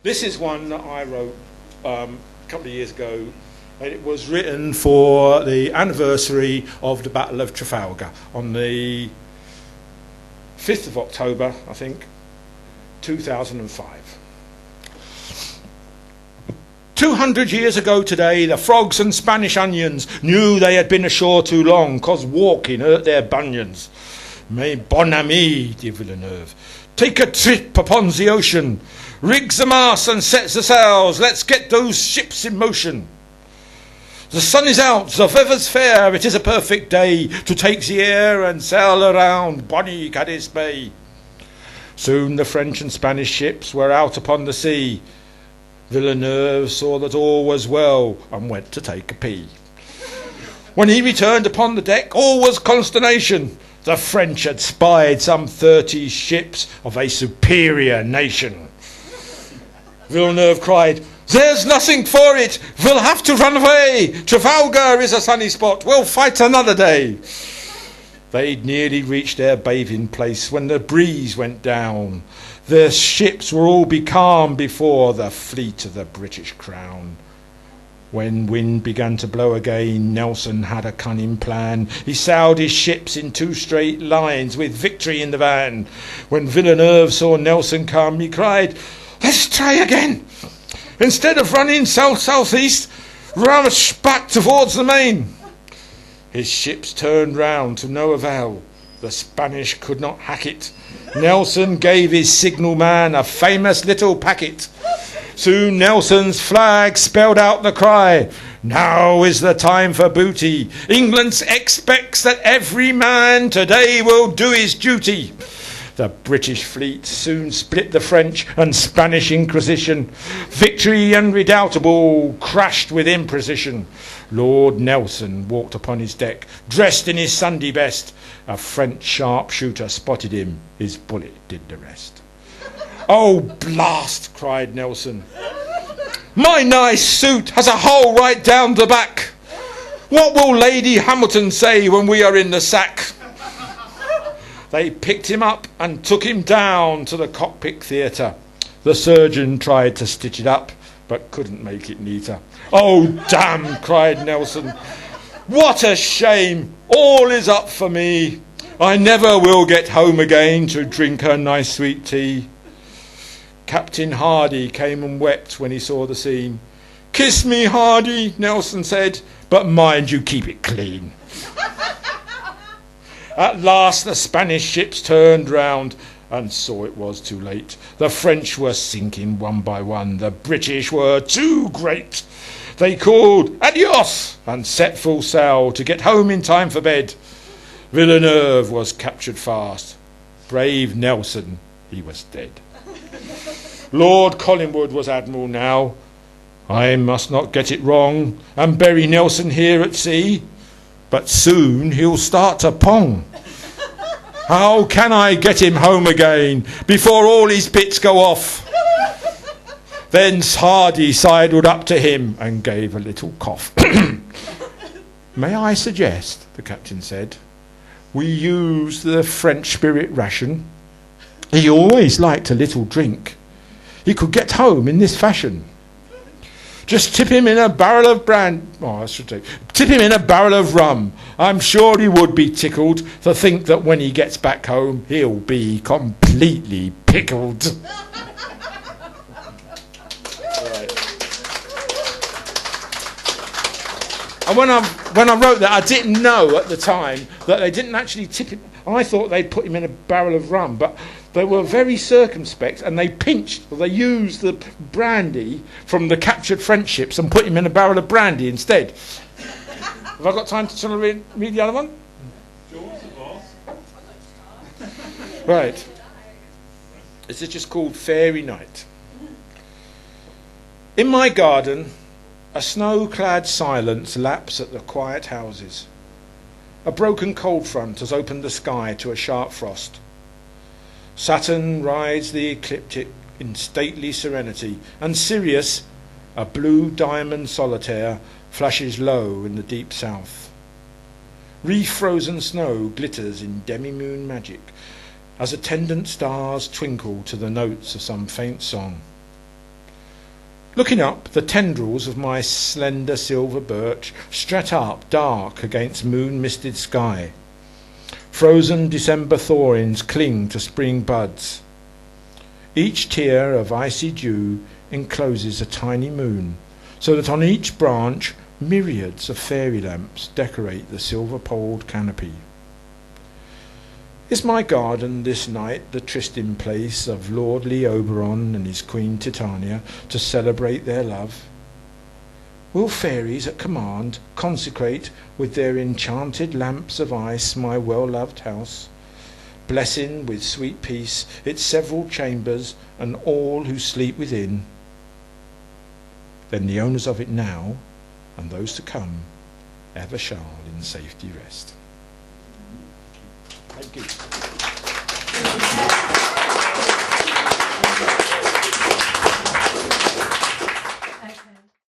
This is one that I wrote a couple of years ago. It was written for the anniversary of the Battle of Trafalgar on the 5th of October, I think, 2005. 200 years ago today, the frogs and Spanish onions knew they had been ashore too long, 'cause walking hurt their bunions. Mais bon ami, dit Villeneuve, take a trip upon the ocean, rigs the mast and sets the sails, let's get those ships in motion. The sun is out, the weather's fair, it is a perfect day to take the air and sail around bonny Cadiz Bay. Soon the French and Spanish ships were out upon the sea. Villeneuve saw that all was well and went to take a pee. When he returned upon the deck, all was consternation. The French had spied some 30 ships of a superior nation. Villeneuve cried, "There's nothing for it, we'll have to run away. Trafalgar is a sunny spot, we'll fight another day." They'd nearly reached their bathing place when the breeze went down. Their ships were all becalmed before the fleet of the British Crown. When wind began to blow again, Nelson had a cunning plan. He sailed his ships in 2 straight lines with victory in the van. When Villeneuve saw Nelson come, he cried, "Let's try again. Instead of running south-southeast, rush back towards the main." His ships turned round to no avail. The Spanish could not hack it. Nelson gave his signal man a famous little packet. Soon Nelson's flag spelled out the cry, "Now is the time for booty. England expects that every man today will do his duty." The British fleet soon split the French and Spanish Inquisition. Victory unredoubtable crashed with imprecision. Lord Nelson walked upon his deck, dressed in his Sunday best. A French sharpshooter spotted him. His bullet did the rest. "Oh, blast!" cried Nelson. "My nice suit has a hole right down the back. What will Lady Hamilton say when we are in the sack?" They picked him up and took him down to the cockpit theatre. The surgeon tried to stitch it up, but couldn't make it neater. "Oh, damn!" cried Nelson. "What a shame! All is up for me. I never will get home again to drink her nice sweet tea." Captain Hardy came and wept when he saw the scene. "Kiss me, Hardy," Nelson said, "but mind you keep it clean." At last the Spanish ships turned round and saw it was too late. The French were sinking one by one. The British were too great. They called "Adios" and set full sail to get home in time for bed. Villeneuve was captured fast. Brave Nelson, he was dead. Lord Collingwood was Admiral now. I must not get it wrong and bury Nelson here at sea, but soon he'll start to pong. How can I get him home again before all his bits go off? Then Hardy sidled up to him and gave a little cough. "May I suggest," the captain said, "we use the French spirit ration? He always liked a little drink. He could get home in this fashion. Just tip him in a barrel of tip him in a barrel of rum. I'm sure he would be tickled to think that when he gets back home, he'll be completely pickled." Right. And when I wrote that, I didn't know at the time that they didn't actually tip him. I thought they'd put him in a barrel of rum, but they were very circumspect, and they used the brandy from the captured French ships and put him in a barrel of brandy instead. Have I got time to read the other one? Right. This is just called Fairy Night. In my garden, a snow-clad silence laps at the quiet houses. A broken cold front has opened the sky to a sharp frost. Saturn rides the ecliptic in stately serenity, and Sirius, a blue diamond solitaire, flashes low in the deep south. Reef-frozen snow glitters in demi-moon magic as attendant stars twinkle to the notes of some faint song. Looking up, the tendrils of my slender silver birch strut up dark against moon-misted sky. Frozen December thorns cling to spring buds. Each tear of icy dew encloses a tiny moon, so that on each branch myriads of fairy lamps decorate the silver-poled canopy. Is my garden this night the trysting place of lordly Oberon and his queen Titania to celebrate their love? Will fairies at command consecrate with their enchanted lamps of ice my well-loved house, blessing with sweet peace its several chambers and all who sleep within? Then the owners of it now, and those to come, ever shall in safety rest. Thank you.